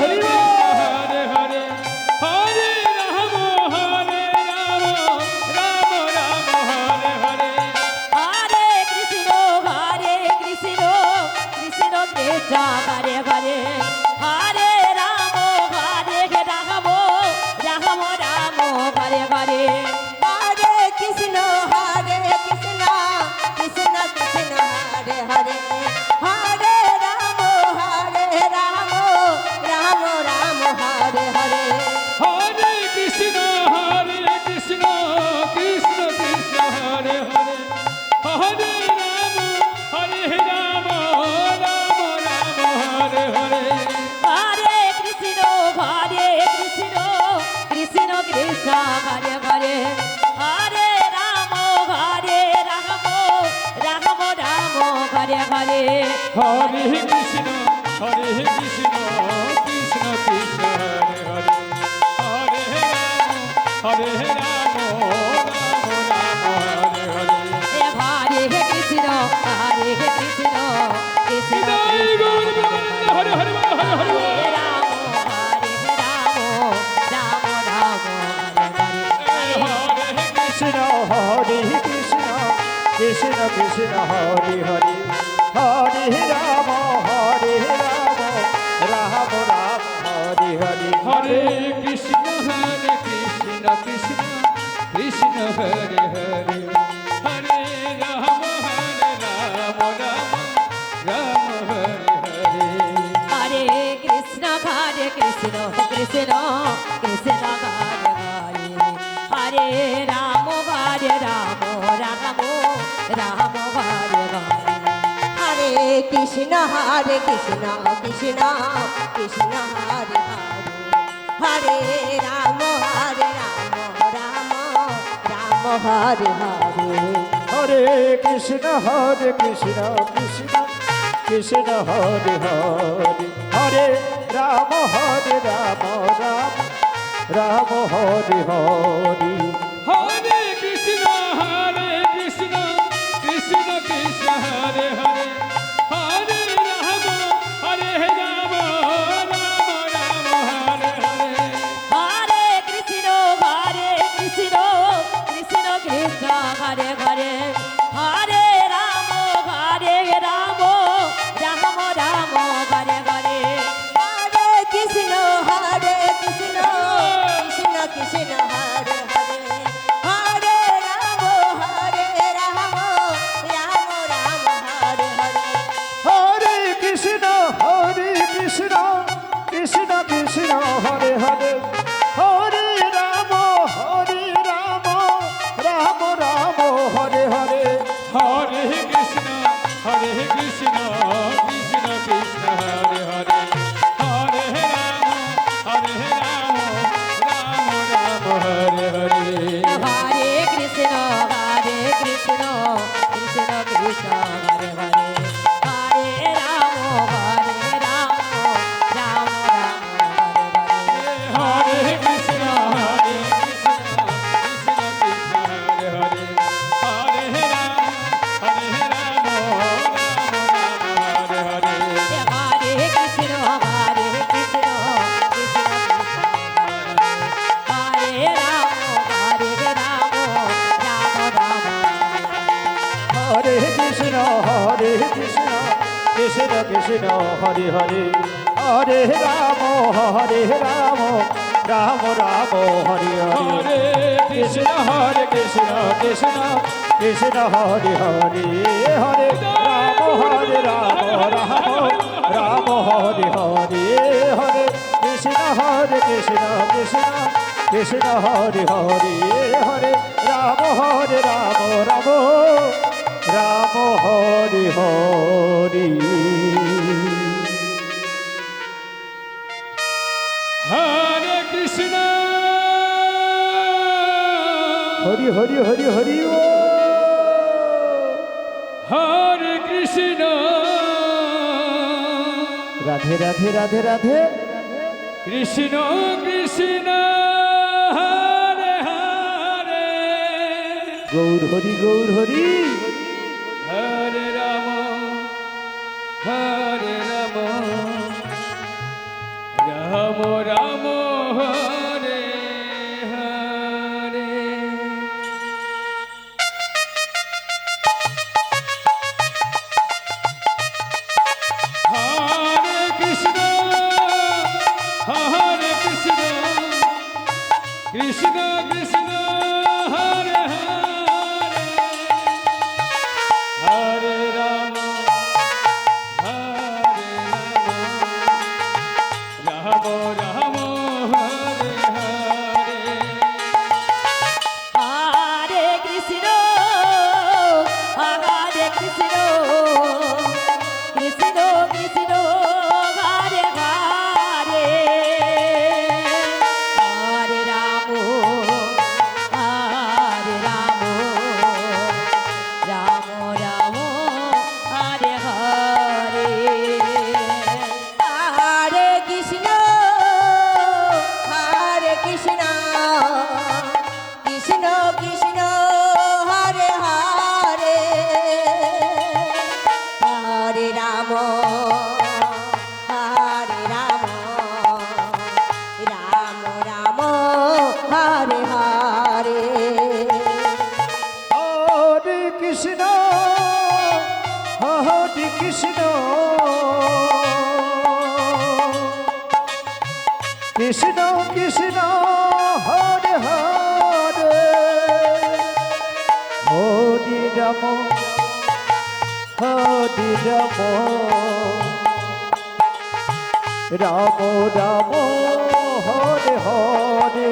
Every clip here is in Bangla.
হরি কৃষ্ণ হরে হরে হরে রাম রাম রাম হরে হরে হরে কৃষ্ণ কৃষ্ণ কৃষ্ণ হরে হরে হরে রাম রাম রাম রাম হরে হরে হরে কৃষ্ণ কৃষ্ণ কৃষ্ণ কৃষ্ণ হরে হরে হরে রাম রাম রাম রাম হরে হরে হরে কৃষ্ণ কৃষ্ণ কৃষ্ণ হরে হরে হরে রাম রাম হরে হরে হরে কৃষ্ণ কৃষ্ণ কৃষ্ণ কৃষ্ণ হরে হরে হরে রাম রাম রাম রাম হরে হরে হরে কৃষ্ণ কৃষ্ণ কৃষ্ণ কৃষ্ণ হরে হরে হরে রাম রাম হরে হরে হরে কৃষ্ণ কৃষ্ণ কৃষ্ণ জয় গৌর প্রেমানন্দ হরে হরে বল, হরে হরে বল। রাম রাম রাম রাম হরে হরে হরে কৃষ্ণ হরে কৃষ্ণ কৃষ্ণ কৃষ্ণ হরে হরে হরে রাম রাম রাম হরে হরে হরে কৃষ্ণ কৃষ্ণ কৃষ্ণ হরে হরে হরে রাম রাম রাম হরে হরে হরে কৃষ্ণ কৃষ্ণ কৃষ্ণ কৃষ্ণ হরে হরে হরে রাম রাম রাম রাম হরে হরে হরে কৃষ্ণ কৃষ্ণ কৃষ্ণ কৃষ্ণ হরে হরে হরে রাম রাম রাম হরে হরে হরে কৃষ্ণ কৃষ্ণ কৃষ্ণ হরে হরে হরে রাম রাম রাম হরে হরে হরে কৃষ্ণ কৃষ্ণ কৃষ্ণ হরে হরে হরে রাম রাম রাম হরে হরে হরে কৃষ্ণ কৃষ্ণ কৃষ্ণ কৃষ্ণ হরে হরে হরে রাম রাম রাম রাম হরে হরে হরে কৃষ্ণ কৃষ্ণ কৃষ্ণ কৃষ্ণ হরে হরে হরে রাম রাম রাম হরে হরে হরে কৃষ্ণ কৃষ্ণ কৃষ্ণ হরে হরে হরে রাম রাম রাম হরে হরে হরে কৃষ্ণ কৃষ্ণ কৃষ্ণ কৃষ্ণ হরে হরে হরে রাম রাম রাম হরে হরে হরে কৃষ্ণ কৃষ্ণ কৃষ্ণ কৃষ্ণ হরে হরে হরে রাম রাম রাম হরে হরে হরে কৃষ্ণ কৃষ্ণ কৃষ্ণ হরে হরে হরে রাম রাম হরে হরে হরে কৃষ্ণ কৃষ্ণ কৃষ্ণ হরে রাম রাম রাম হরে কৃষ্ণ কৃষ্ণ কৃষ্ণ হরে হরে হরে রাম রাম রাম হরে হরে হরে কৃষ্ণ কৃষ্ণ কৃষ্ণ হরে হরে হরে রাম রাম হরে হরে হরে কৃষ্ণ কৃষ্ণ কৃষ্ণ হরে হরে হরে রাম রাম রাম হরে হরে হরে কৃষ্ণ হরি হরি হরি হরি ও হরে কৃষ্ণ রাধে রাধে রাধে রাধে কৃষ্ণ কৃষ্ণ হরে হরে গৌর হরি গৌর হরি হরে Ram Ram Ram Ram Hare Hare Hare Krishna Krishna Krishna Hare Hare Hare Ram Ram Ram Hare Hare Hare Krishna, Hare Krishna, Krishna Krishna, Hare Hare, Hare Rama, Hare Rama, Rama Rama, Hare Hare. Hare Krishna, Hare Krishna, Krishna Krishna, Hare Hare, Hare Rama, Hare Rama, Rama Rama, Hare Hare. হরে কৃষ্ণ হরে Krishna Krishna Krishna Hare Hare Hare Ram Ram Ram Hare Hare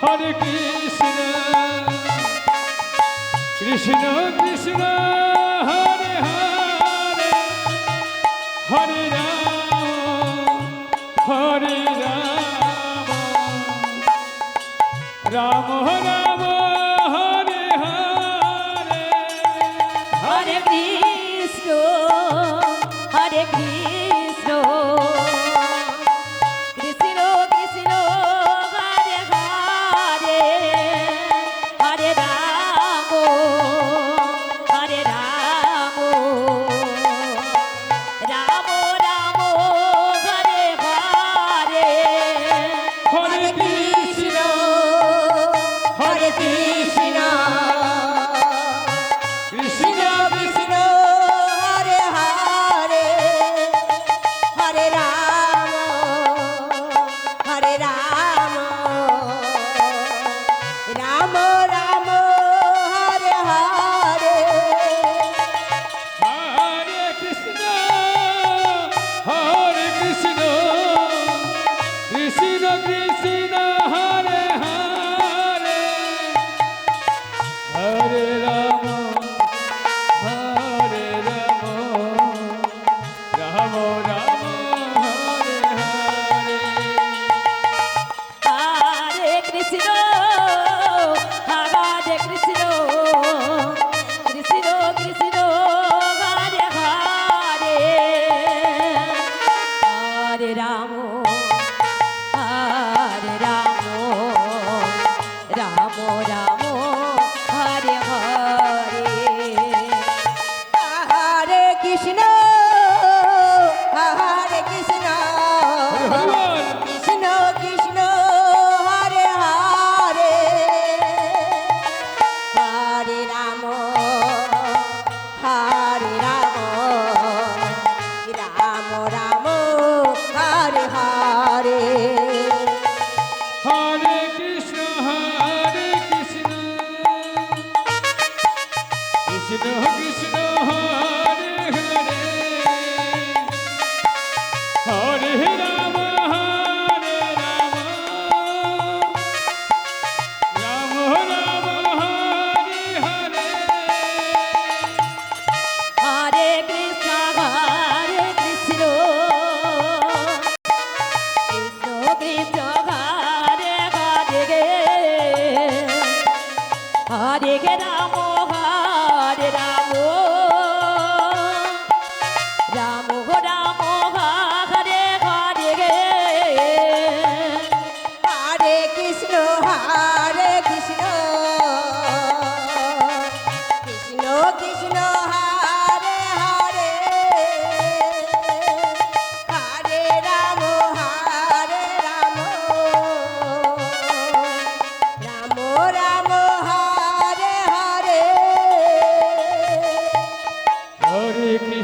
Hare Krishna Krishna Krishna Hare Hare Hare Ram Ram Hare Hare Hare Krishna, Hare Krishna, Krishna Krishna, Hare Hare, Hare Rama,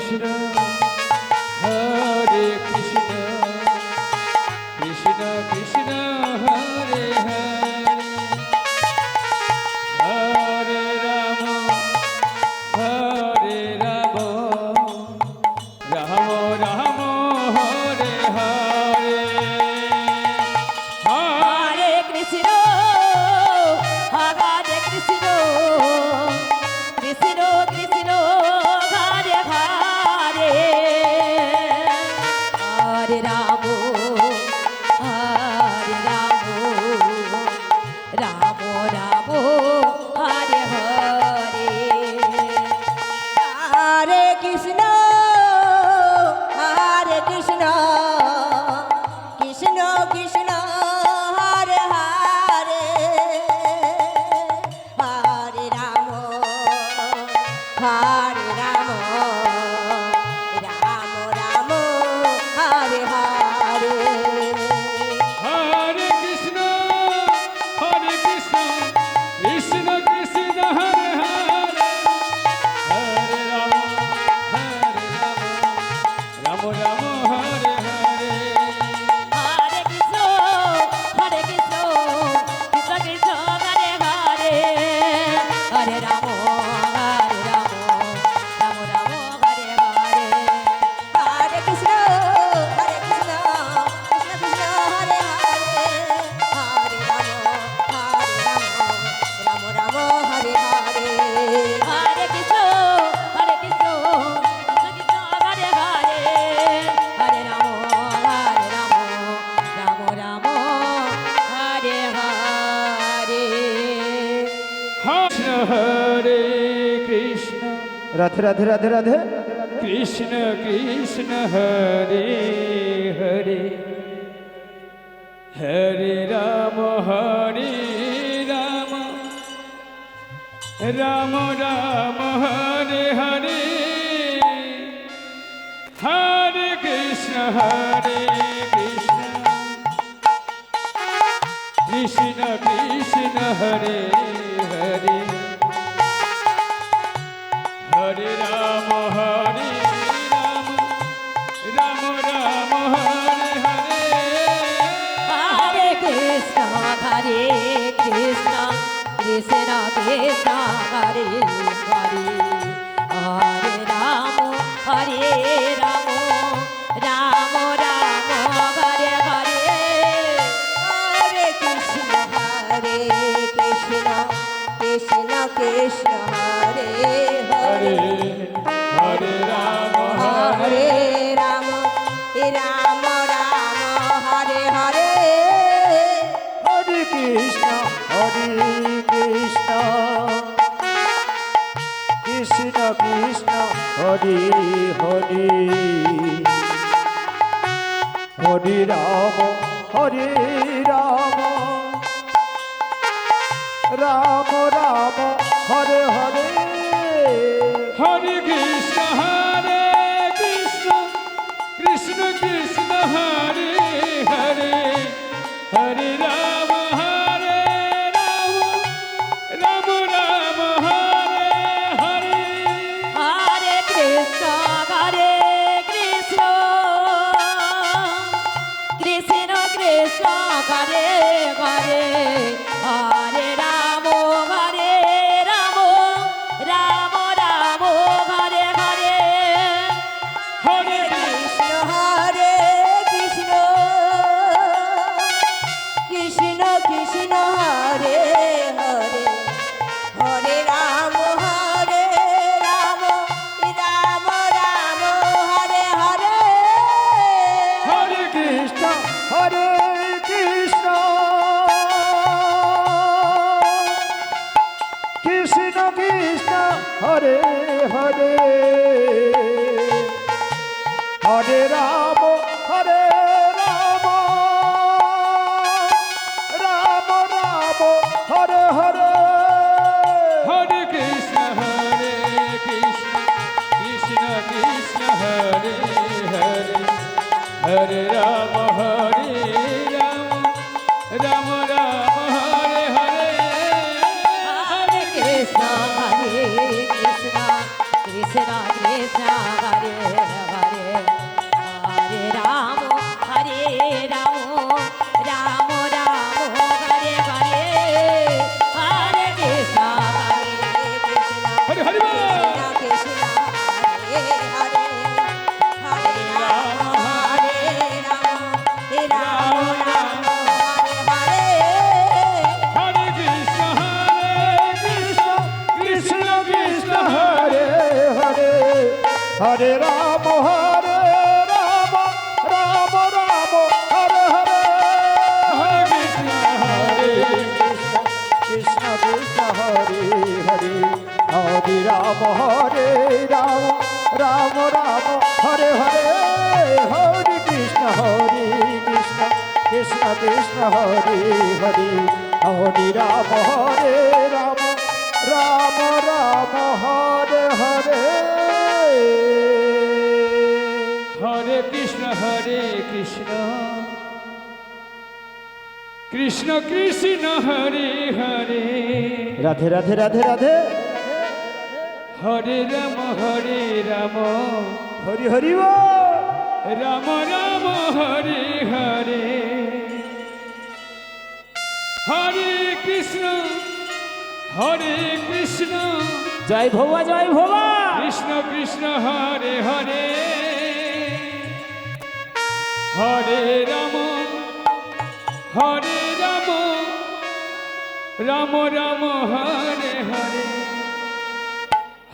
Krishna হরে কৃষ্ণ কৃষ্ণ কৃষ্ণ হরে হরে হরে রাম হরে রাম রাম রাম হরে হরে হরে কৃষ্ণ হরে কৃষ্ণ কৃষ্ণ কৃষ্ণ হরে হরে হরে রাম হরে রাম রাম রাম হরে হরে হরে কৃষ্ণ হরে কৃষ্ণ কৃষ্ণ কৃষ্ণ হরে হরে হরে রাম হরে রাম রাম রাম হরে হরে হরে কৃষ্ণ কৃষ্ণ কৃষ্ণ কৃষ্ণ হরে হরে হরে রাম রাম রাম হরে হরে হরে কৃষ্ণ কৃষ্ণ কৃষ্ণ হরে হরে হরে রাম রাম রাম হরে হরে হরে কৃষ্ণ কৃষ্ণ কৃষ্ণ হরে হরে হরে রাম রাম রাম হরে হরে হরে কৃষ্ণ কৃষ্ণ কৃষ্ণ হরে হরে হরে রাম রাম রাম হরে হরে কৃষ্ণ হরে কৃষ্ণ রাধে রাধে রাধে রাধে কৃষ্ণ কৃষ্ণ হরে হরে হরে রাম রাম রাম রাম হরে হরে হরে কৃষ্ণ কৃষ্ণ কৃষ্ণ কৃষ্ণ হরে হরে হরে রাম রাম রাম রাম হরে হরে হরে কৃষ্ণ কৃষ্ণ কৃষ্ণ কৃষ্ণ হরে হরে হরে রাম রাম রাম হরে হরে হরে কৃষ্ণ কৃষ্ণ কৃষ্ণ কৃষ্ণ হরে হরে হরে হরে রাম হরে রাম রাম রাম হরে হরে হরে কৃষ্ণ কৃষ্ণ কৃষ্ণ হরে হরে হরে রাম রাম রাম হরে হরে হরে কৃষ্ণ কৃষ্ণ কৃষ্ণ হরে হরে হরে রাম রাম রাম হরে হরে হরে কৃষ্ণ কৃষ্ণ কৃষ্ণ কৃষ্ণ হরে হরে হরে রাম রাম রাম রাম হরে হরে হরে কৃষ্ণ কৃষ্ণ কৃষ্ণ কৃষ্ণ হরে হরে হরে রাম রাম রাম রাম হরে হরে হরে কৃষ্ণ কৃষ্ণ কৃষ্ণ হরে হরে হরে রাম রাম রাম হরে হরে হরে কৃষ্ণ কৃষ্ণ কৃষ্ণ হরে হরে হরে রাম রাম রাম হরে হরে হরে কৃষ্ণ কৃষ্ণ কৃষ্ণ হরে হরে হরে রাম রাম রাম হরে হরে হরে কৃষ্ণ হরে হরে বল। কৃষ্ণ হরে হরে হরে রাম রাম রাম হরে হরে কৃষ্ণ কৃষ্ণ কৃষ্ণ হরে হরে হরে রাম হরে রাম রাম রাম হরে হরে হরে কৃষ্ণ হরে কৃষ্ণ কৃষ্ণ হরে হরে হরে রাম হরে রাম রাম রাম হরে হরে হরে কৃষ্ণ কৃষ্ণ কৃষ্ণ হরে হরে হরে রাম হরে রাম রাম রাম হরে হরে হরে কৃষ্ণ কৃষ্ণ কৃষ্ণ হরে হরে রাধে রাধে রাধে রাধে হরে রাম হরে রাম হরি হরি বল। রাম রাম হরে হরে হরে কৃষ্ণ জয় ভোবা জয় ভোবা কৃষ্ণ কৃষ্ণ হরে হরে হরে রাম রাম রাম হরে হরে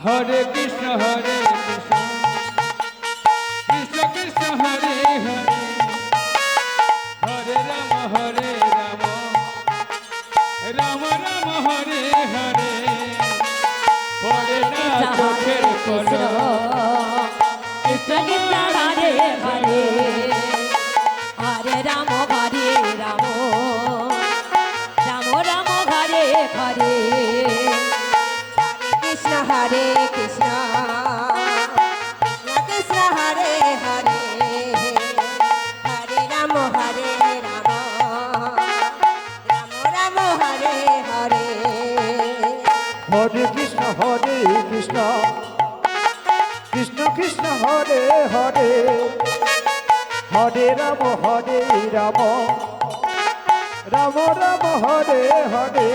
হরে কৃষ্ণ কৃষ্ণ কৃষ্ণ হরে হরে হরে রাম রাম রাম হরে হরে পড়ে না চোখের কৃষ্ণ কলম কৃষ্ণ কৃষ্ণ হরে হরে হরে রাম রাম রাম রাম হরে হরে কৃষ্ণ হরে কৃষ্ণ কৃষ্ণ হরে হরে হরে রাম রাম রাম হরে হরে হরে কৃষ্ণ কৃষ্ণ কৃষ্ণ হরে হরে হরে রাম রাম রাম রাম হরে হরে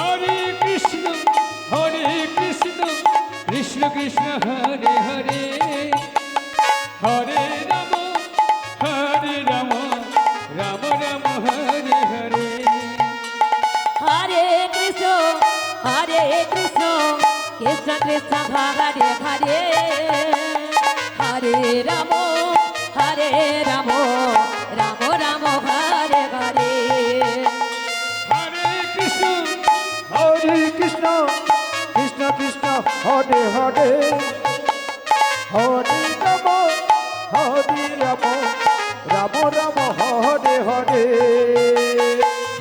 হরে কৃষ্ণ কৃষ্ণ কৃষ্ণ হরে হরে হরে রাম রাম রাম হরে হরে হরে কৃষ্ণ কৃষ্ণ কৃষ্ণ হরে হরে হরে রাম রাম রাম রাম হরে হরে হরে কৃষ্ণ কৃষ্ণ কৃষ্ণ হরে হরে হরে রাম রাম রাম হরে হরে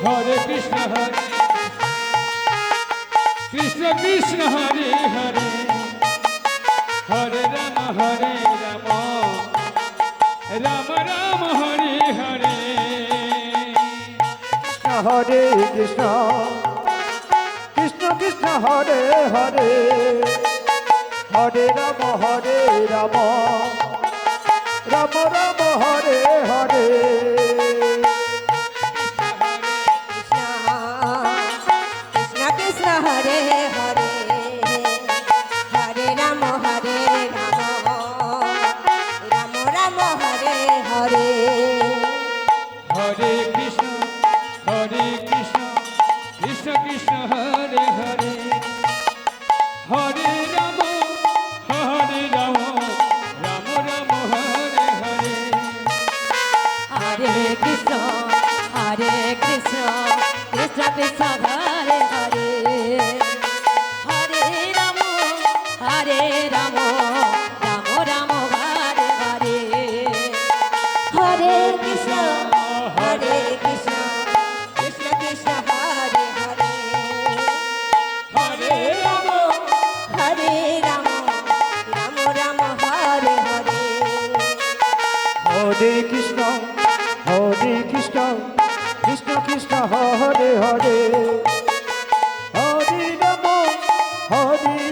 হরে কৃষ্ণ কৃষ্ণ হরে হরে হরে রাম রাম রাম হরে হরে হরে কৃষ্ণ কৃষ্ণ হরে হরে হরে রাম রাম রাম রাম হরে হরে কৃষ্ণ কৃষ্ণ হরে হরে হরে রাম রাম রাম হরে হরে হরে কৃষ্ণ কৃষ্ণ কৃষ্ণ হরে হরে হরে রাম রাম রাম হরে হরে হরে কৃষ্ণ কৃষ্ণ কৃষ্ণ হরে হরে হরে রাম রাম রাম হরে হরে হরে কৃষ্ণ কৃষ্ণ কৃষ্ণ হরে হরে হরে রাম হরে রাম রাম হরে হরে হরে কৃষ্ণ কৃষ্ণ কৃষ্ণ হরে হরে হরে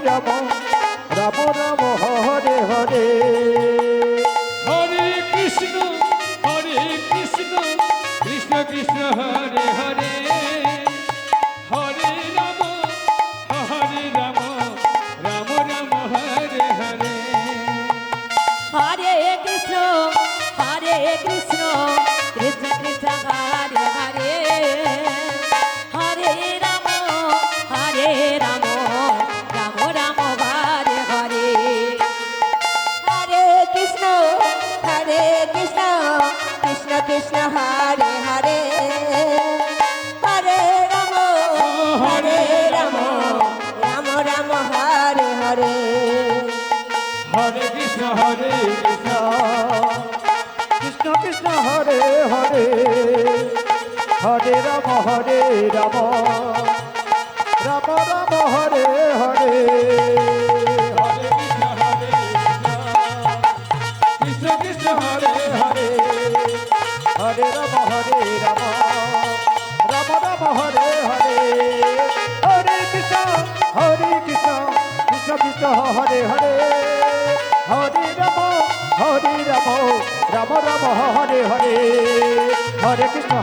রাম রাম রাম হরে হরে কৃষ্ণ কৃষ্ণ কৃষ্ণ হরে হরে হরে রাম রাম রাম হরে হরে হরে কৃষ্ণ কৃষ্ণ কৃষ্ণ হরে হরে হরে রাম রাম রাম হরে হরে হরে কৃষ্ণ কৃষ্ণ কৃষ্ণ হরে হরে হরে রাম রাম রাম হরে হরে হরে কৃষ্ণ কৃষ্ণ কৃষ্ণ কৃষ্ণ হরে হরে হরে রাম রাম রাম হরে হরে হরে কৃষ্ণ কৃষ্ণ হরে হরে হরে রাম রাম রাম হরে হরে হরে কৃষ্ণ কৃষ্ণ কৃষ্ণ হরে হরে হরে রাম রাম রাম হরে হরে হরে কৃষ্ণ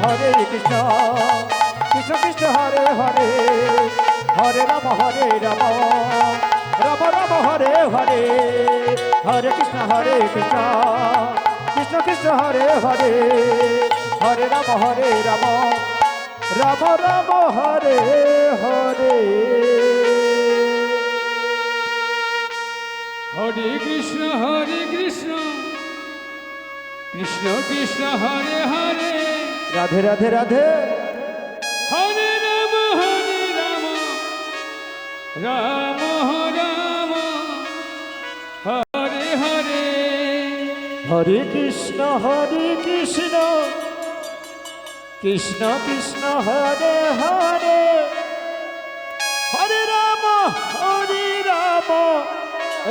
কৃষ্ণ কৃষ্ণ হরে হরে হরে রাম রাম রাম হরে হরে হরে কৃষ্ণ কৃষ্ণ কৃষ্ণ হরে হরে হরে রাম রাম রাম হরে হরে হরে কৃষ্ণ কৃষ্ণ কৃষ্ণ হরে হরে রাধে রাধে রাধে হরে রাম রাম রাম হরে হরে হরে কৃষ্ণ কৃষ্ণ কৃষ্ণ হরে হরে হরে রাম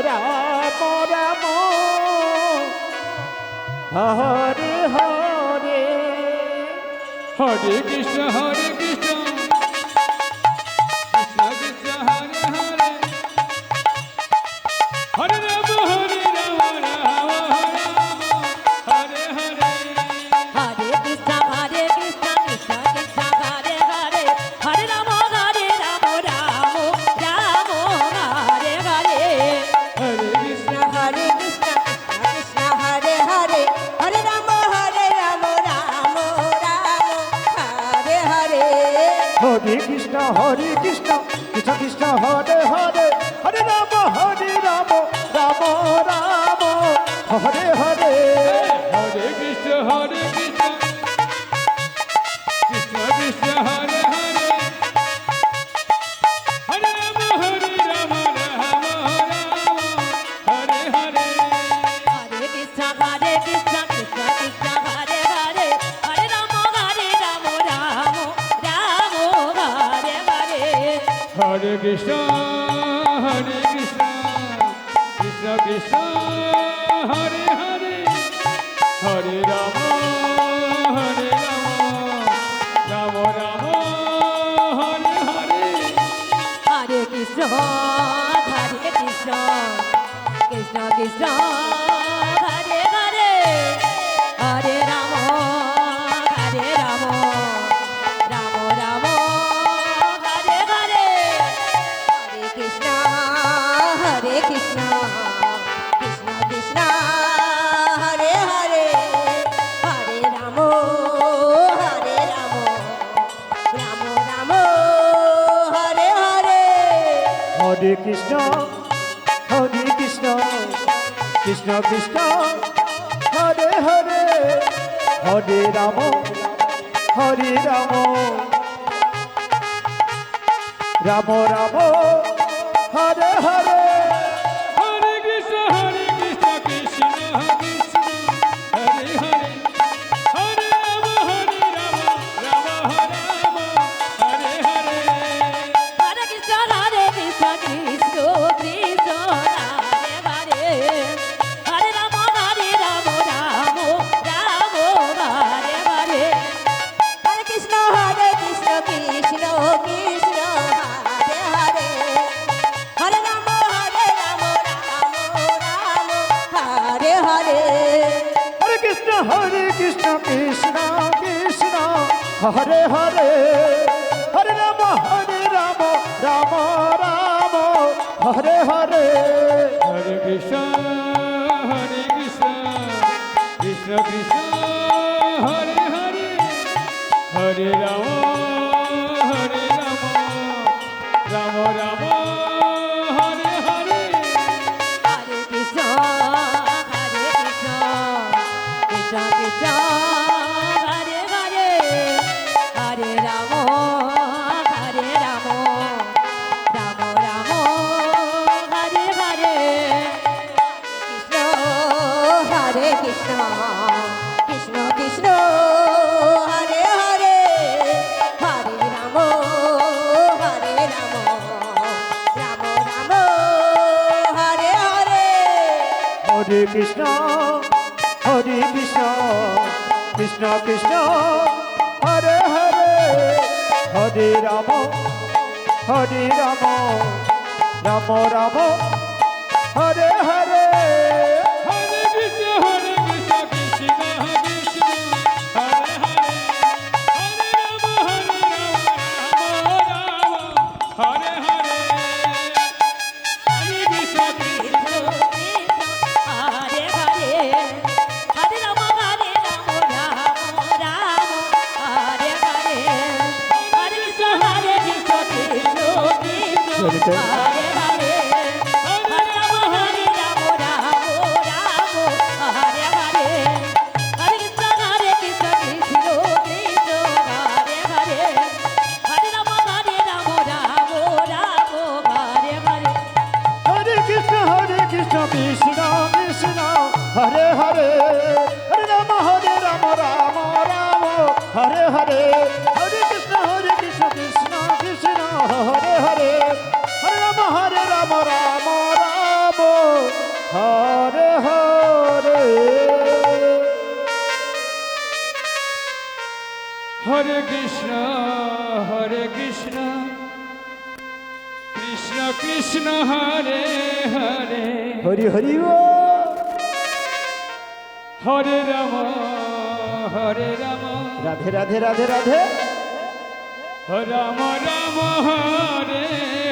রাম রাম হরে হরে হরে কৃষ্ণ কৃষ্ণ কৃষ্ণ হরে হরে হরে রাম রাম হরে হরে হরে কৃষ্ণ কৃষ্ণ কৃষ্ণ হরে হরে হরে রাম রাম রাম হরে হরে হরে কৃষ্ণ হরে Krishna Krishna Hare Hare Hare Ram Ram Hare Hare Hare Krishna Krishna Krishna Hare Hare Hare Ram Ram Ram Hare Hare Hare Krishna Krishna Krishna Hare Hare Hare Ram Ram Hare Hare Hare Krishna Krishna Krishna Hare Hare Hare Ram Ram Ram Hare Hare Hare Krishna Krishna Krishna Hare Hare Hare Ram Ram Ram Hare Hare Hare Krishna Krishna Krishna Hare Hare Hare Ram Ram Ram Hare Hare Hare Krishna Krishna Krishna Hare Hare Hare Ram Ram Ram Hare Hare Hare Krishna Krishna Hare Hare Hare Ram Ram Ram Hare Hare Hare Krishna Krishna Krishna Hare Hare Hare Ram Ram Ram Hare Hare Hare Krishna Krishna Krishna Hare Hare Hare Ram Ram Hare Hare Hare Krishna Krishna Krishna Hare Hare Hare Ram Hare Hare Krishna Krishna Krishna Hare Hare Hare Ram Ram Ram Hare Hare Hare Krishna, Krishna Krishna, Hare Hare, Hare Rama, Rama Rama, Hare Hare. Hare Krishna, Krishna Krishna, Hare Hare, Hare Rama, Rama Rama, Hare Hare. Krishna Krishna Krishna Hare Hare Hare Ram Ram Ram Hare Hare Hare Krishna Krishna Krishna Hare Hare Hare Ram Ram Ram Hare Hare Hare Krishna, Krishna Krishna, Hare Hare, Hare Rama, Hare Hare, Hare Krishna, Krishna. Hare Hare, Hare Rama, Hare Hare, Hare Krishna, Krishna Krishna, Hare Hare, Hare Rama, Hare Hare Hare, Hare Krishna, Krishna Krishna, Hare Hare, Hare Rama, Hare Hare. হরে Krishna Krishna Krishna Hare Hare Hare Ram Ram Ram Hare Hare Hare Krishna Krishna Krishna Hare Hare Hare Ram Ram Ram Hare Hare Hare Krishna, Krishna Krishna, Hare Hare, Hari Hari ও Hare Rama, Radhe Radhe Radhe Radhe Rama Rama, Hare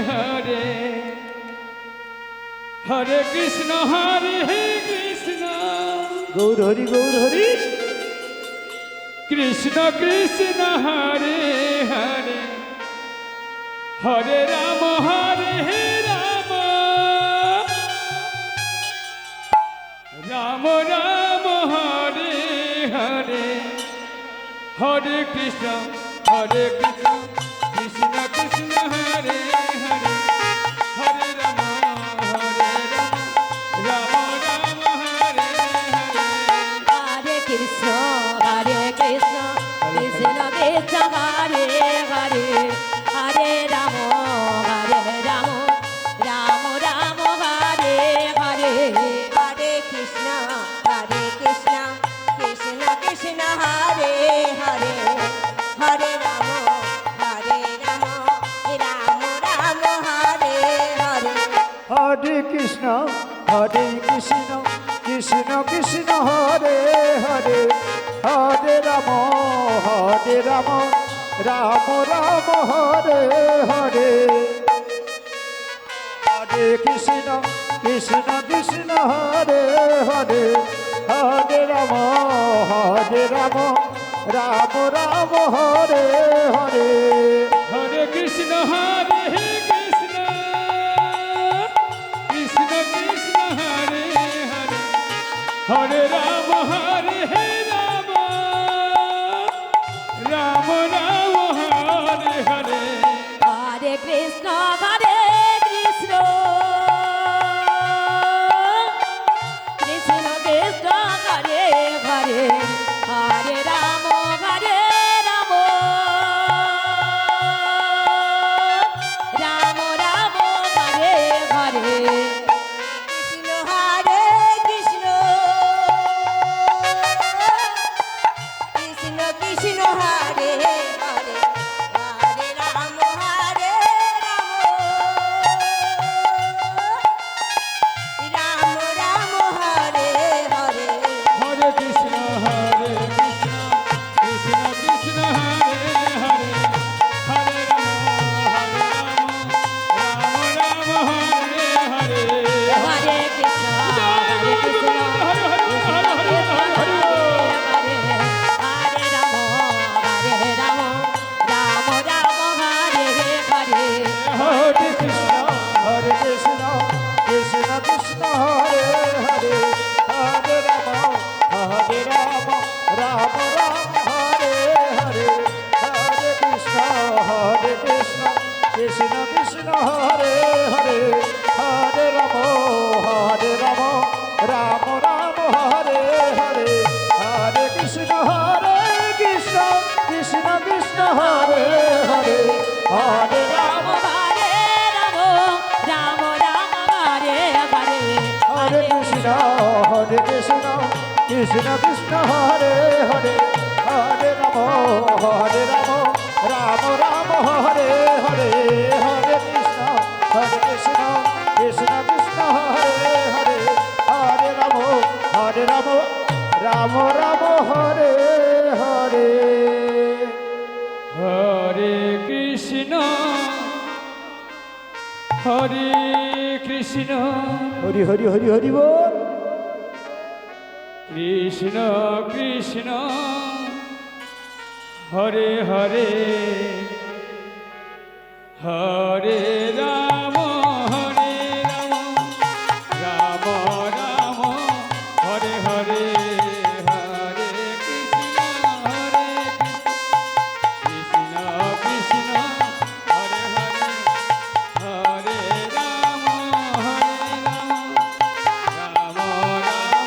Hare, Hare Krishna, Krishna Gour Hari Krishna Krishna, Hare Hare, Hare Rama, Rama Rama, Hare Hare, Hare Krishna, Krishna Krishna, Hare Hare, Hare Rama, Rama Rama, Hare Hare. Hare Krishna, Krishna Krishna, Hare Hare, Hare Rama, Rama Rama, Hare Hare. হরে Krishna Krishna Krishna Hare Hare Hare Ram Ram Ram Hare Hare Hare Krishna Krishna Krishna Hare Hare Hare Ram Ram Ram Hare Hare Hare Krishna Krishna Hare Hare Hare Ram Ram Ram Hare Hare Hare Krishna, Krishna Krishna, Hare Hare, Hare Rama, Rama Rama, Hare Hare. Hare Krishna, Krishna Krishna, Hare Hare, Hare Rama, Rama Rama, Hare Hare. Krishna হরে কৃষ্ণ হরে কৃষ্ণ কৃষ্ণ কৃষ্ণ হরে হরে হরে রাম রাম রাম হরে হরে হরে কৃষ্ণ কৃষ্ণ কৃষ্ণ হরে হরে হরে রাম রাম রাম হরে হরে হরে কৃষ্ণ হরে কৃষ্ণ হরি হরি হরি হরি বল Krishna Krishna Hare Hare Hare Ram Ram Ram Hare Hare Hare Krishna Krishna Krishna Hare Hare Hare Ram Ram Ram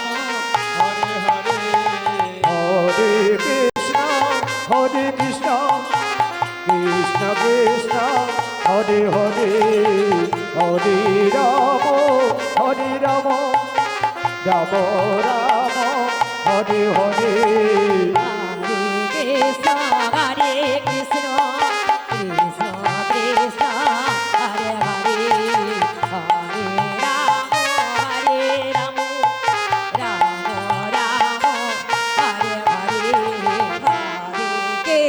Hare Hare Hare Krishna Krishna Krishna Hare Hare Hare Ram Ram Ram Hare Hare Hare Krishna, Krishna Krishna, Hare Hare, Hare Rama, Hare Rama, Rama Rama, Hare Hare, Hare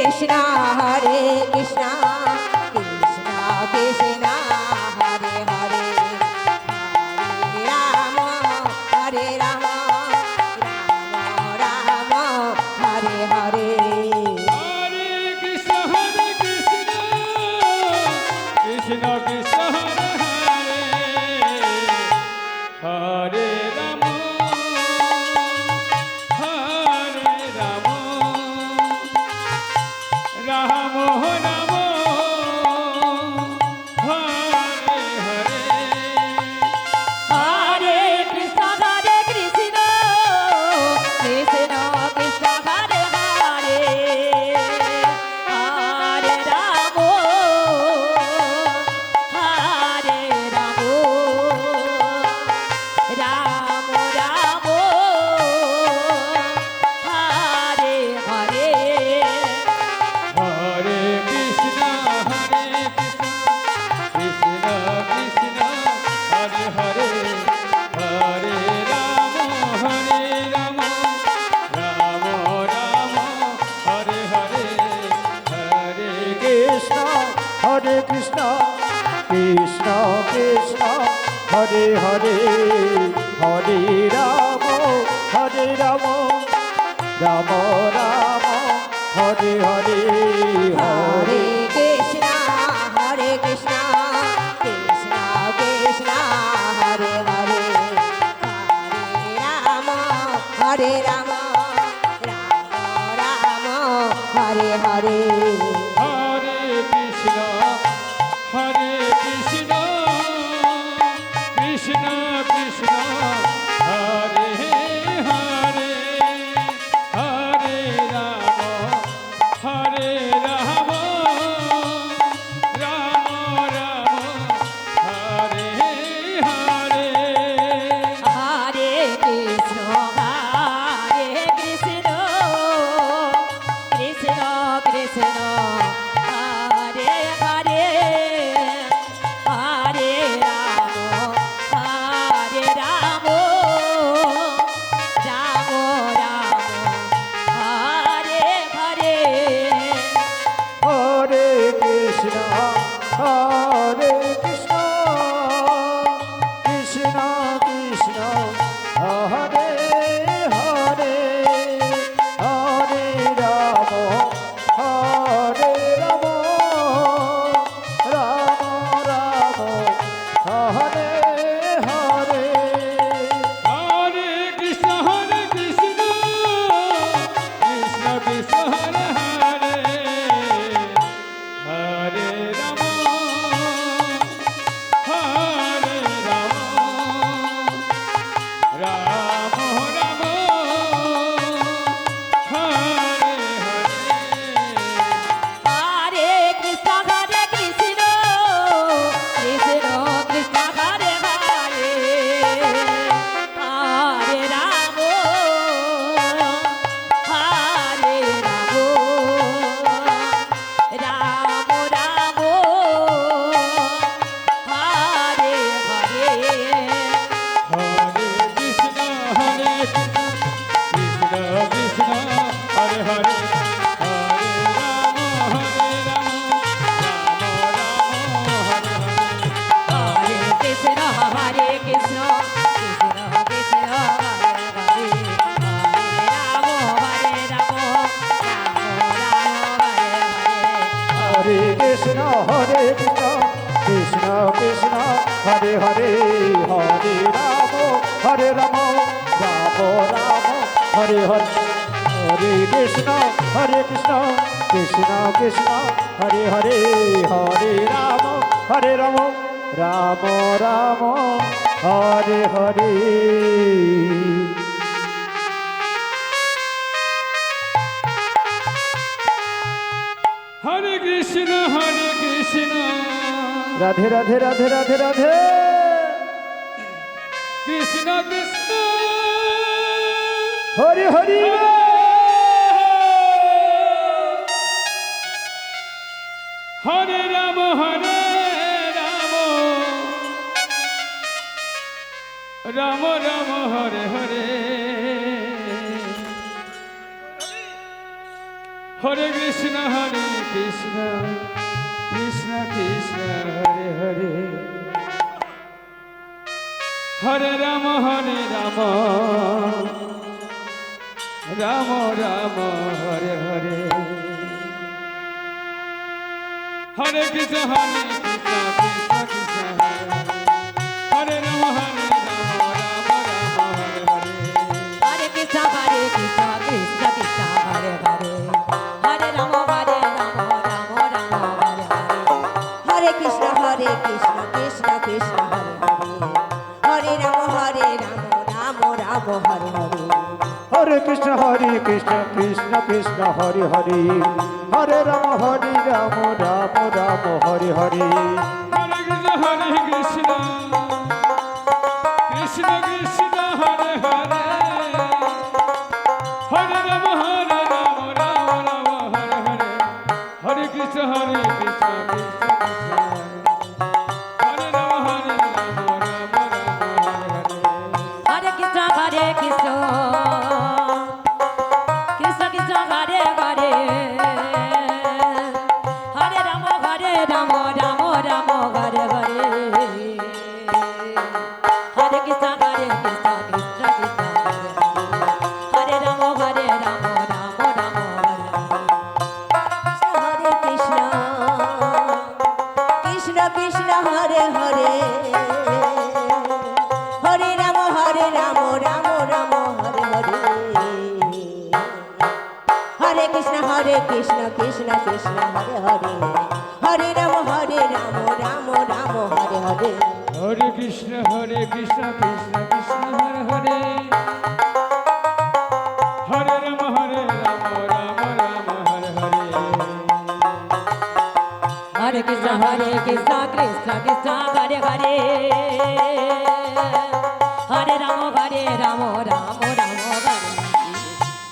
Krishna Hare Krishna Krishna Krishna Hare Hare Hare Rama Hare Rama Rama Rama Hare Hare Hare Krishna, Krishna Krishna, Hare Hare, Hare Rama, Rama Rama, Hare Hare. Hare Krishna, Hare Krishna, Krishna Krishna, Hare Hare, Hare Rama, Hare Rama, Rama Rama, Hare Hare. Hare Krishna, Krishna Krishna, Hare Hare, Hare Rama, Rama Rama, Hare Hare, Hare Krishna Krishna Krishna Krishna Hare Hare Hare Ram Ram Ram Hare Hare Hare Hare Krishna Hare Krishna Krishna Krishna Hare Hare Hare Rama Hare Rama Rama Rama Hare Hare Hare Krishna, Krishna Krishna, Hare Hare, Hare Rama, Rama Rama, Hare Hare. Hare Krishna, Hare Krishna, Krishna Krishna, Hare Hare Hare Ram Ram Ram Hare Hare Hare Krishna Krishna Krishna Hare Hare Hare Ram Ram Ram Hare Hare Hare Krishna Radhe Radhe Radhe Radhe Radhe Krishna Krishna Hari Hari হরে রাম রাম রাম হরে হরে হরে কৃষ্ণ কৃষ্ণ কৃষ্ণ হরে হরে হরে রাম রাম রাম হরে হরে হরে কৃষ্ণ কৃষ্ণ কৃষ্ণ হরে Ram Ram Ram Hare Hare Hare Krishna Krishna Krishna Hare Hare Hare Rama Rama Rama Hare Hare হরে কৃষ্ণ কৃষ্ণ কৃষ্ণ হরে হরে হরে রাম রাম রাম হরে হরে হরে কৃষ্ণ কৃষ্ণ কৃষ্ণ হরে হরে হরে রাম রাম রাম হরে হরে হরে কৃষ্ণ কৃষ্ণ কৃষ্ণ হরে হরে হরে রাম রাম রাম হরে হরে হরে কৃষ্ণ কৃষ্ণ কৃষ্ণ হরে Ram Ram Ram Hare Hare Hare Krishna Krishna Krishna Krishna Hare Hare Hare Rama Rama Rama Hare Hare Hare Krishna Krishna Krishna Hare Rama Rama Rama Hare Hare হরে Krishna Krishna Krishna Hare Hare Hare Ram Ram Ram Hare Hare Hare Krishna Krishna Krishna Hare Hare Hare Ram Ram Ram Hare Hare Hare Krishna Krishna Krishna Hare Hare Hare Ram Ram Ram Hare Hare Hare Krishna Krishna Krishna Hare Hare Hare Rama Rama Rama Hare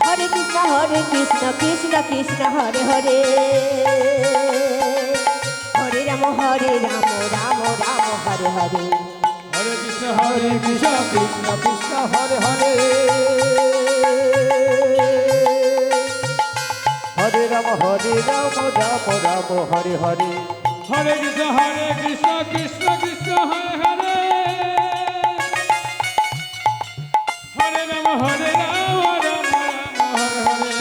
হরে কৃষ্ণ কৃষ্ণ কৃষ্ণ হরে হরে হরে রাম রাম রাম হরে হরে হরে কৃষ্ণ কৃষ্ণ কৃষ্ণ কৃষ্ণ হরে হরে হরে রাম রাম রাম হরে হরে হরে কৃষ্ণ কৃষ্ণ কৃষ্ণ হরে হরে হরে রাম রাম রাম হরে হরে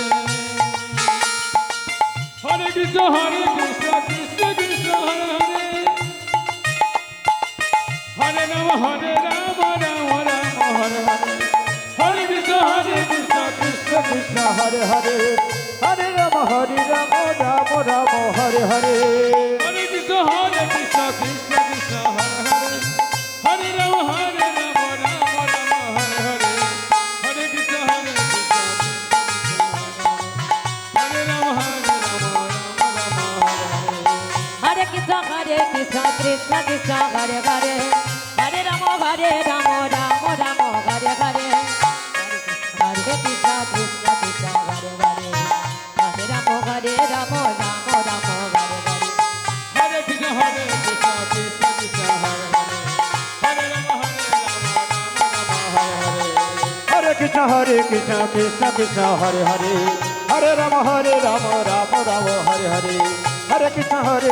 হরে কৃষ্ণ কৃষ্ণ কৃষ্ণ হরে হরে হরে রাম রাম রাম হরে হরে হরে কৃষ্ণ কৃষ্ণ কৃষ্ণ হরে হরে হরে রাম রাম রাম হরে হরে হরে কৃষ্ণ কৃষ্ণ কৃষ্ণ হরে হরে হরে রাম রাম রাম হরে হরে হরে কৃষ্ণ হরে Ram Ram Ram Hare Hare Hare Krishna Krishna Krishna Hare Hare Hare Rama Rama Rama Hare Hare Hare Krishna Krishna Krishna Hare Hare Hare Rama Rama Rama Hare Hare হরে কৃষ্ণ কৃষ্ণ কৃষ্ণ হরে হরে হরে রাম রাম রাম হরে হরে হরে কৃষ্ণ কৃষ্ণ কৃষ্ণ হরে হরে হরে রাম রাম রাম হরে হরে হরে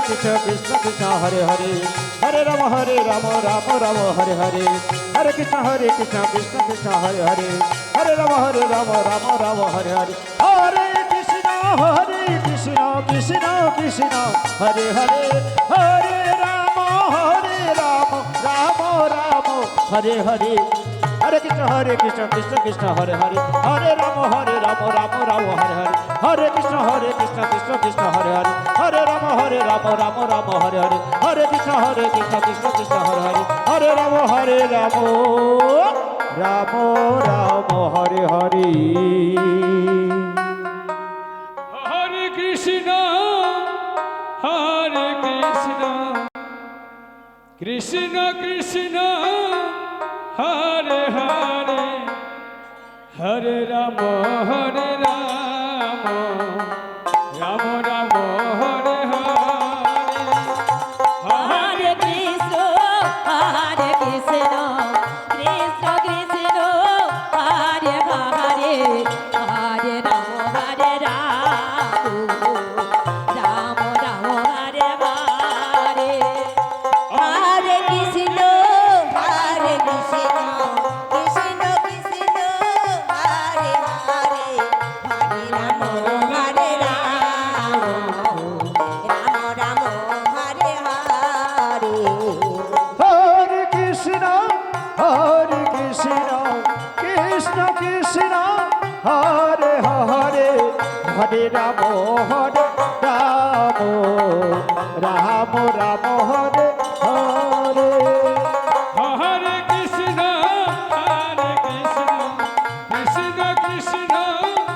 কৃষ্ণ কৃষ্ণ কৃষ্ণ হরে হরে হরে রাম রাম রাম হরে হরে হরে কৃষ্ণ কৃষ্ণ কৃষ্ণ হরে হরে হরে রাম রাম রাম হরে হরে হরে কৃষ্ণ কৃষ্ণ কৃষ্ণ হরে হরে হরে রাম রাম হরে হরে হরে কৃষ্ণ কৃষ্ণ কৃষ্ণ হরে হরে হরে রাম রাম রাম হরে হরে হরে কৃষ্ণ কৃষ্ণ কৃষ্ণ হরে হরে হরে রাম রাম রাম হরে হরে হরে কৃষ্ণ কৃষ্ণ কৃষ্ণ হরে হরে হরে রাম রাম রাম হরে হরে হরে কৃষ্ণ কৃষ্ণ কৃষ্ণ হরে হরে হরে রাম রাম রাম হরে হরে হরে কৃষ্ণ কৃষ্ণ কৃষ্ণ হরে হরে হরে রাম রাম রাম হরে হরে হরে কৃষ্ণ কৃষ্ণ কৃষ্ণ হরে হরে হরে রাম রাম হরে হরে হরে কৃষ্ণ কৃষ্ণ কৃষ্ণ হরে হরে হরে রাম রাম রাম হরে হরে হরে কৃষ্ণ কৃষ্ণ কৃষ্ণ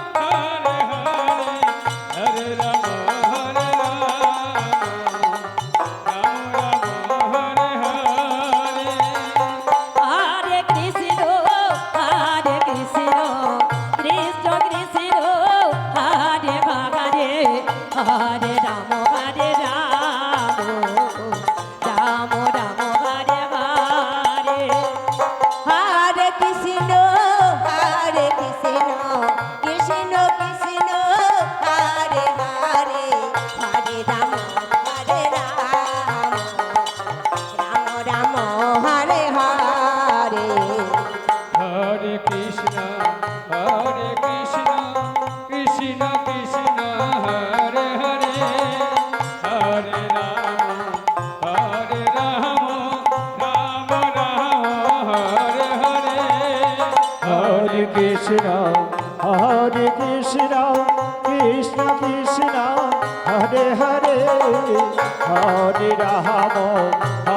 হরে হরে হরে রাম রাম রাম হরে হরে হরে কৃষ্ণ কৃষ্ণ কৃষ্ণ হরে হরে হরে রাম রাম রাম হরে হরে হরে কৃষ্ণ কৃষ্ণ কৃষ্ণ হরে হরে হরে রাম রাম হরে হরে হরে কৃষ্ণ কৃষ্ণ কৃষ্ণ হরে হরে হরে রাম রাম রাম হরে হরে হরে কৃষ্ণ কৃষ্ণ কৃষ্ণ হরে হরে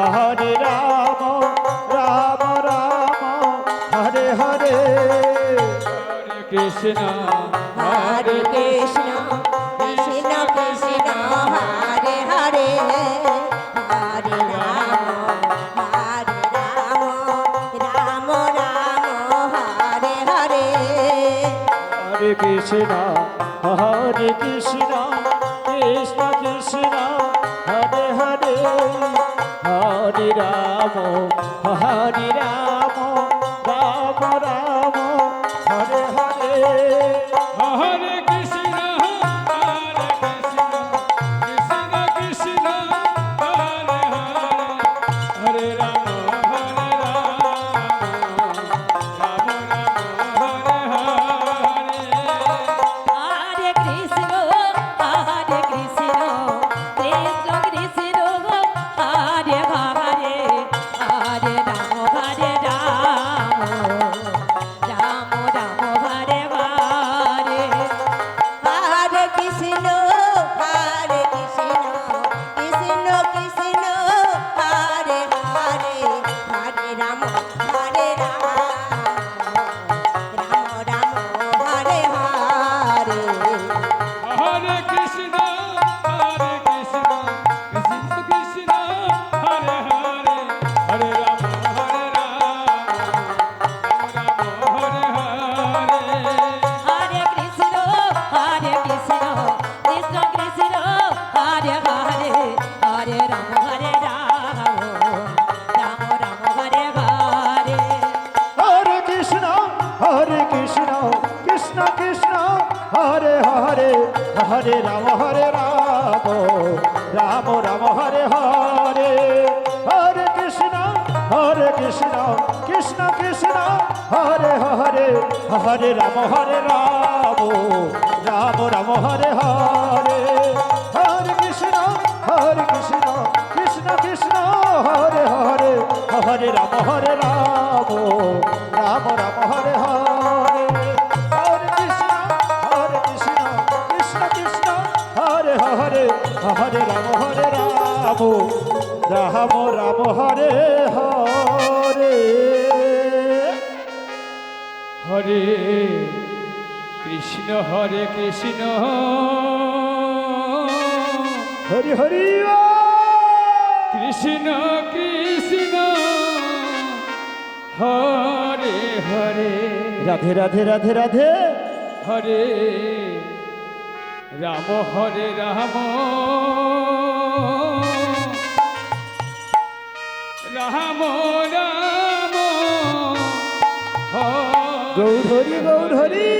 হরে রাম রাম রাম হরে হরে হরে কৃষ্ণ হরে কৃষ্ণ কৃষ্ণ কৃষ্ণ হরে হরে হরে রাম রাম হরে হরে হরে কৃষ্ণ কৃষ্ণ কৃষ্ণ হরে হরে হরে রাম রাম রাম হরে হরে হরে কৃষ্ণ কৃষ্ণ কৃষ্ণ হরে হরে হরে রাম রাম রাম হরে হরে হরে কৃষ্ণ কৃষ্ণ কৃষ্ণ হরে হরে হরে রাম রাম রাম হরে হরে হরে কৃষ্ণ কৃষ্ণ কৃষ্ণ হরে হরে হরে রাম রাম হরে হরে হরে কৃষ্ণ কৃষ্ণ কৃষ্ণ হরে হরে হরে রাম রাম হরে হরে হরে কৃষ্ণ কৃষ্ণ কৃষ্ণ হরে হরে হরে রাম রাম রাম হরে হরে হরে কৃষ্ণ কৃষ্ণ কৃষ্ণ হরে হরে হরে রাম রাম রাম হরে হরে হরে কৃষ্ণ কৃষ্ণ কৃষ্ণ হরে হরে হরে রাম রাম রাম হরে হরে হরে কৃষ্ণ কৃষ্ণ কৃষ্ণ হরে হরে হরে রাম হরে রাম রাম রাম হরে হরে হরে কৃষ্ণ কৃষ্ণ কৃষ্ণ হরে হরে হরে রাম রাম রাম হরে হরে হরে কৃষ্ণ হরি হরি কৃষ্ণ কৃষ্ণ হরে হরে রাধে রাধে রাধে রাধে হরে রাম হরে রাম রাম রাম গৌর হরি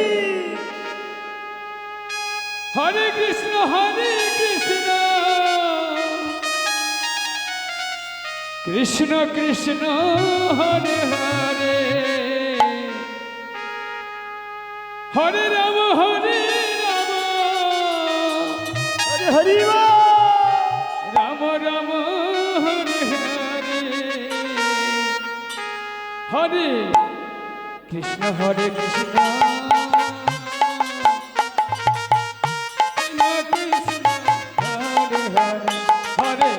হরে কৃষ্ণ কৃষ্ণ কৃষ্ণ হরে হরে হরে রাম হরি হরি রাম রাম হরে হরে হরে কৃষ্ণ কৃষ্ণ কৃষ্ণ হরে হরে হরে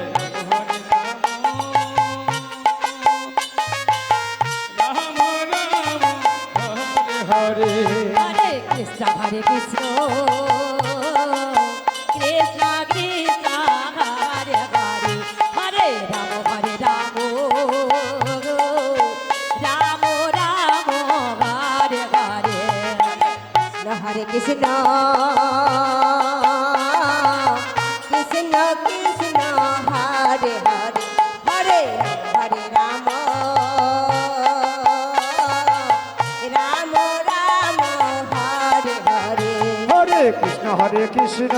রাম রাম রাম হরে হরে হরে কৃষ্ণ কৃষ্ণ কৃষ্ণ কৃষ্ণ হরে হরে হরে রাম রাম রাম হরে হরে হরে কৃষ্ণ কৃষ্ণ কৃষ্ণ হরে হরে হরে হরে রাম রাম রাম হরে হরে হরে কৃষ্ণ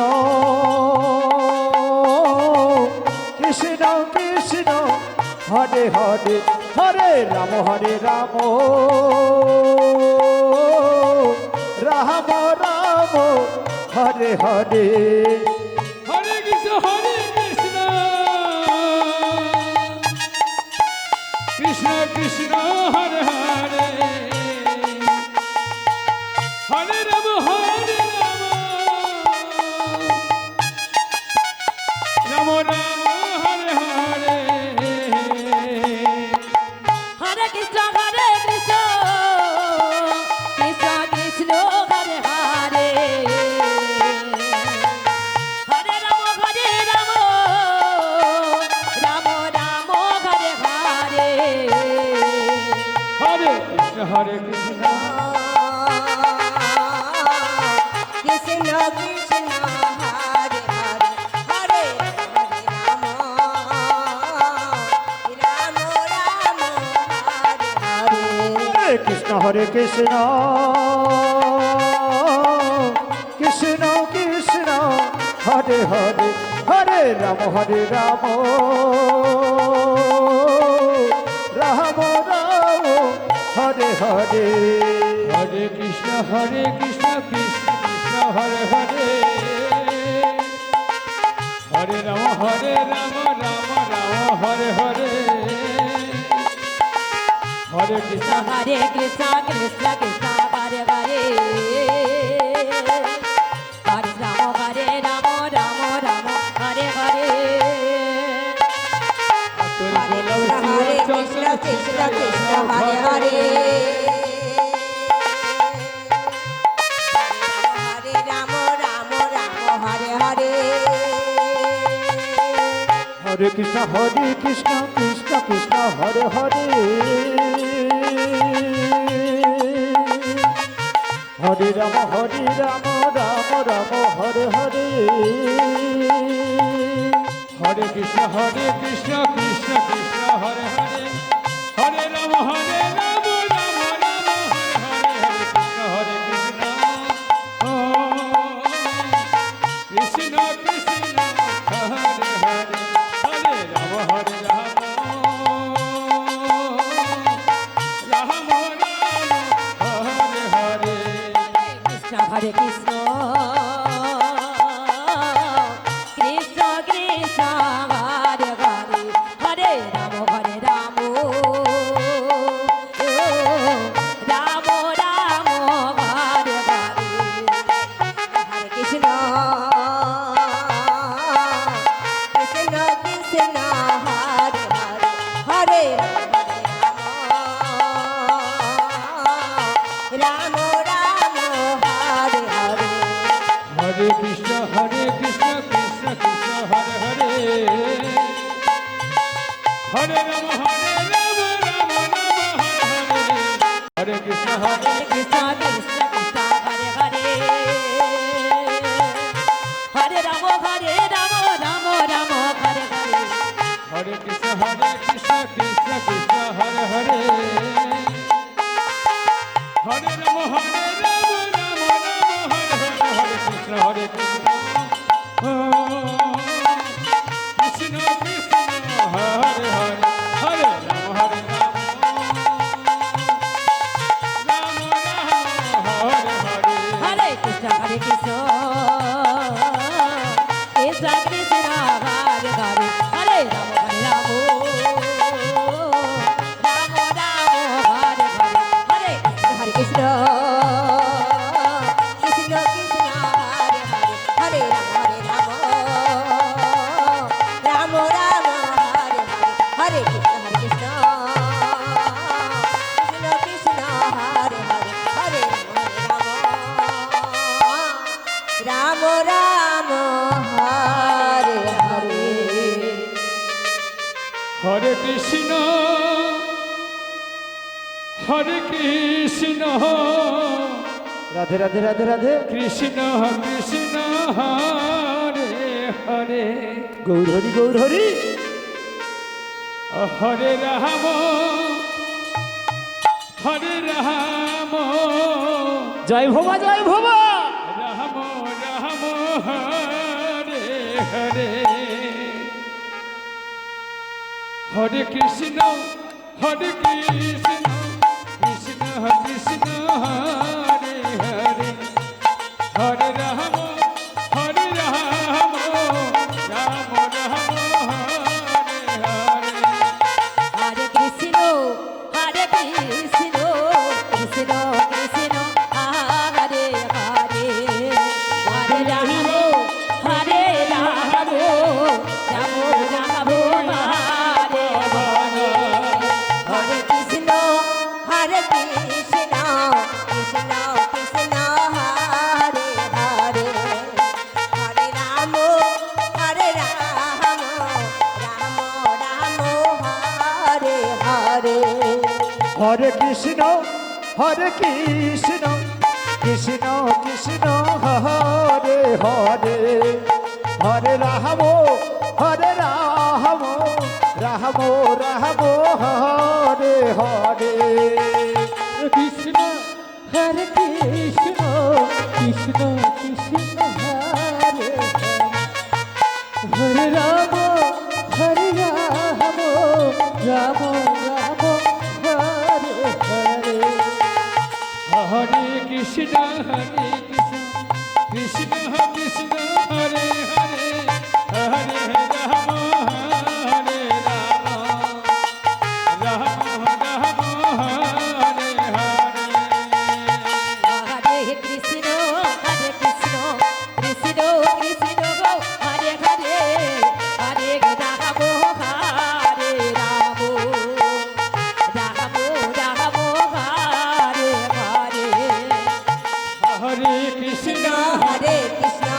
কৃষ্ণ কৃষ্ণ হরে হরে হরে রাম রাম রাম হরে হরে হরে কৃষ্ণ কৃষ্ণ কৃষ্ণ হরে হরে হরে রাম রাম রাম হরে হরে হরে কৃষ্ণ কৃষ্ণ কৃষ্ণ হরে হরে হরে রাম রাম রাম হরে হরে হরে কৃষ্ণ কৃষ্ণ কৃষ্ণ কৃষ্ণ হরে হরে হরে হরে রাম রাম রাম হরে হরে হরে কৃষ্ণ কৃষ্ণ কৃষ্ণ হরে হরে হরে রাম রাম রাম হরে হরে হরে কৃষ্ণ কৃষ্ণ কৃষ্ণ হরে হরে হরে রাম রাম রাম হরে হরে হরে কৃষ্ণ হরে কৃষ্ণ কৃষ্ণ কৃষ্ণ হরে হরে হরে রাম রাম রাম হরে হরে হরে কৃষ্ণ কৃষ্ণ কৃষ্ণ হরে হরে হরে রাম রাম রাম হরে হরে হরে কৃষ্ণ কৃষ্ণ হরে হরে হরে রাম রাম রাম হরে হরে হরে কৃষ্ণ কৃষ্ণ কৃষ্ণ হরে হরে হরে রাম রাম রাম হরে হরে কৃষ্ণ কৃষ্ণ হরে হরে হরে রাম রাম হরে হরে কৃষ্ণ হরে কৃষ্ণ কৃষ্ণ কৃষ্ণ হরে হরে হরে রাম হরে Krishna Krishna Krishna Hare Hare Hare Ram Ram Ram Hare Hare Hare Krishna Hare Krishna, Krishna Krishna, Hare Hare. Hare Rama, Hare Rama, Rama Rama, Hare Hare. হরে কৃষ্ণ কৃষ্ণ কৃষ্ণ হরে হরে হরে রাম রাম রাম হরে হরে হরে কৃষ্ণ কৃষ্ণ কৃষ্ণ কৃষ্ণ হরে হরে হরে রাম হরে Ram Ram Ram Hare Hare Hare Krishna, Hare Krishna, Krishna Krishna, Hare Hare. Hare Rama, Hare Rama, Rama Rama, Hare Hare. Hare Hare Krishna, Krishna Krishna, Hare Hare, Hare Rama, Rama Rama, Hare Hare, Hare Krishna, Krishna Krishna, Hare Hare, Hare Rama, Rama, Hare Hare. হরে কৃষ্ণ রাধে রাধে রাধে রাধে কৃষ্ণ কৃষ্ণ হরে হরে গৌর হরি গৌর হরি হরে রাম জয় ভোমা জয় ভোমা Ram Ram Hare Hare Hare Krishna Krishna Krishna Krishna Hare Hare Hare Ram Ram Ram Hare Hare Hare Krishna, Hare Krishna, Krishna Krishna, Hare Hare. Hare Rama, Hare Rama, Rama Rama, Hare Hare. Hare Krishna, Hare Krishna, Krishna Krishna, Hare Hare, Hare Rama, Hare Rama, Rama Rama, Hare Hare. হরে Krishna Krishna Krishna Krishna Hare Hare Hare Ram Ram Ram Ram Hare Hare Krishna Krishna Krishna Krishna Hare Hare Ram Ram Ram Hare Hare Hare Krishna Krishna Krishna Hare Hare Hare Ram Ram Ram Hare Hare Hare Krishna, Hare Krishna, Krishna Krishna, Hare Hare. Hare Rama, Hare Rama, Rama Rama, Hare Hare. হরে Krishna Hare Krishna,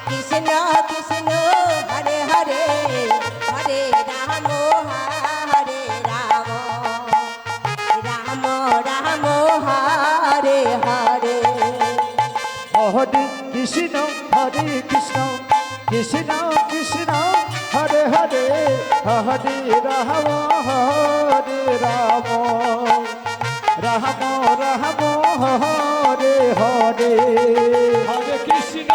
Krishna Krishna, Hare Hare, Hare Rama, Hare Rama, Rama Rama, Hare Hare. হরে Krishna Krishna Krishna Krishna Hare Hare Hare Ram Ram Ram Ram Hare Hare Hare Krishna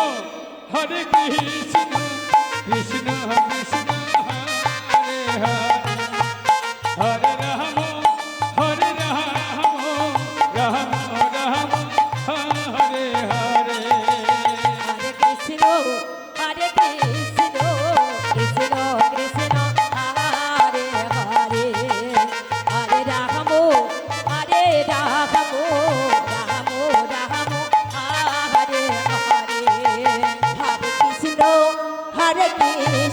Krishna Krishna Krishna Hare Hare Hare Ram Ram Ram Hare Hare Hare Krishna, Hare Krishna, Krishna Krishna, Hare Hare. Hare Rama, Hare Rama, Rama Rama, Hare Hare. Hare Krishna, Hare Krishna,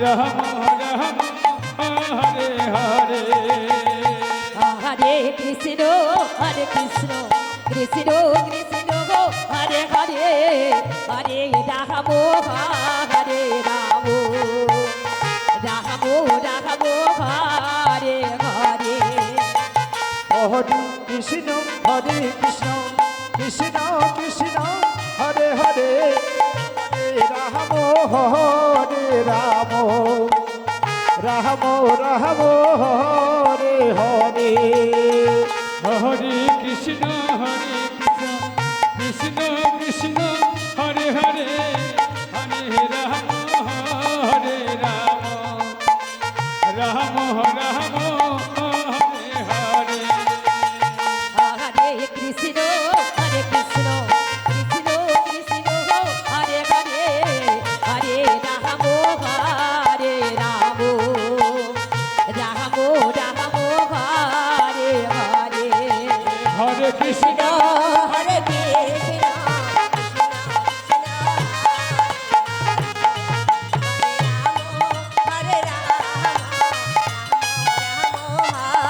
Ram Ram Hare Hare Hare Krishna Krishna Krishna Hare Hare Hare Ram হরে রাম রাম রাম হরে হরে হরে কৃষ্ণ হরে কৃষ্ণ কৃষ্ণ কৃষ্ণ হরে হরে হরে রাম হরে রাম রাম রাম হরে হরে হরে কৃষ্ণ কৃষ্ণ কৃষ্ণ হরে হরে হরে রাম হরে রাম রাম রাম হরে হরে হরে কৃষ্ণ কৃষ্ণ কৃষ্ণ হরে হরে হরে রাম হরে রাম রাম রাম হরে হরে হরে কৃষ্ণ হরে কৃষ্ণ হরে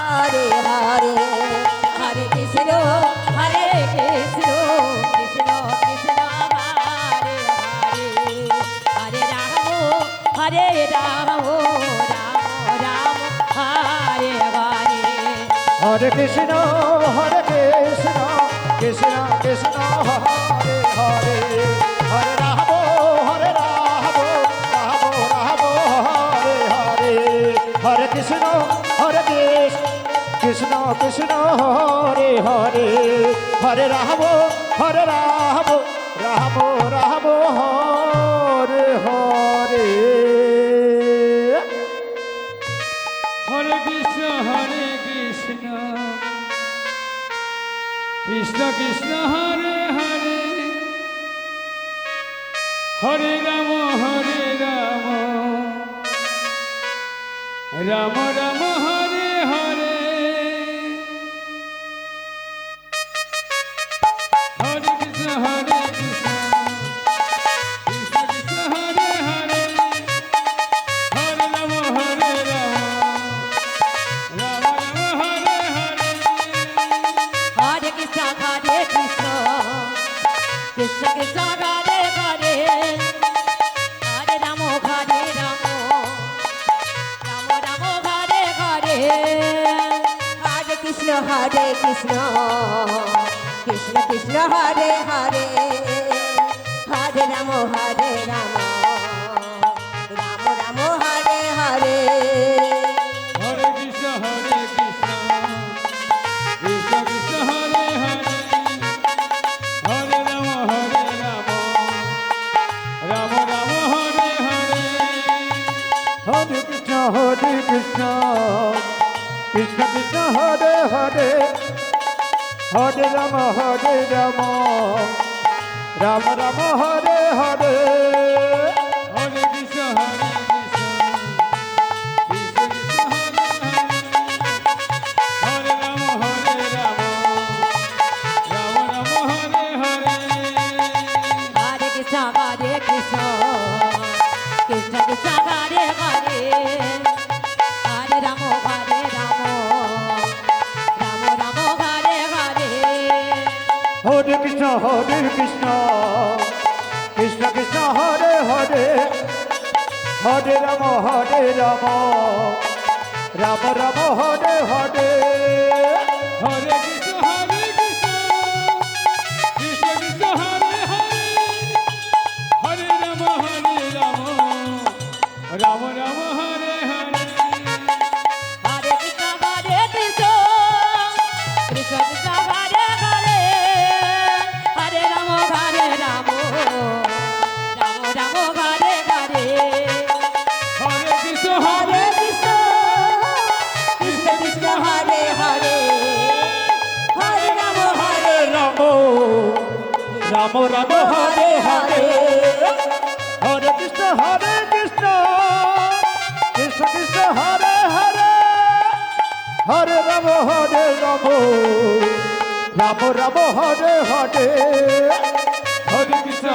হরে হরে হরে কৃষ্ণ হরে কৃষ্ণ কৃষ্ণ কৃষ্ণ হরে হরে হরে রাম রাম রাম হরে হরে হরে কৃষ্ণ কৃষ্ণ কৃষ্ণ হরে হরে হরে রাম রাম রাম হরে হরে হরে কৃষ্ণ কৃষ্ণ কৃষ্ণ হরে হরে হরে রাম রাম রাম হরে হরে হরে কৃষ্ণ কৃষ্ণ কৃষ্ণ হরে হরে হরে রাম রাম রাম হরে হরে হরে কৃষ্ণ কৃষ্ণ কৃষ্ণ হরে হরে হরে রাম রাম রাম রাম হরে হরে হরে কৃষ্ণ কৃষ্ণ কৃষ্ণ কৃষ্ণ হরে হরে হরে রাম রাম রাম হরে হরে হরে কৃষ্ণ কৃষ্ণ কৃষ্ণ হরে হরে হরে রাম রাম রাম হরে হরে হরে কৃষ্ণ কৃষ্ণ কৃষ্ণ হরে হরে হরে রাম রাম রাম হরে হরে হরে কৃষ্ণ কৃষ্ণ কৃষ্ণ হরে হরে হরে রাম রাম রাম হরে হরে হরে কৃষ্ণ কৃষ্ণ কৃষ্ণ হরে হরে হরে রাম রাম হরে হরে হরে কৃষ্ণ কৃষ্ণ কৃষ্ণ হরে হরে হরে রাম রাম হরে হরে হরে কৃষ্ণ কৃষ্ণ কৃষ্ণ হরে হরে হরে রাম রাম রাম হরে হরে হরে কৃষ্ণ কৃষ্ণ কৃষ্ণ হরে হরে হরে রাম রাম রাম হরে হরে হরে কৃষ্ণ কৃষ্ণ কৃষ্ণ হরে হরে হরে রাম রাম রাম হরে হরে হরে কৃষ্ণ হরে কৃষ্ণ কৃষ্ণ হরে হরে হরে রাম রাম রাম হরে হরে হরে কৃষ্ণ কৃষ্ণ কৃষ্ণ হরে হরে হরে রাম রাম রাম হরে হরে হরে কৃষ্ণ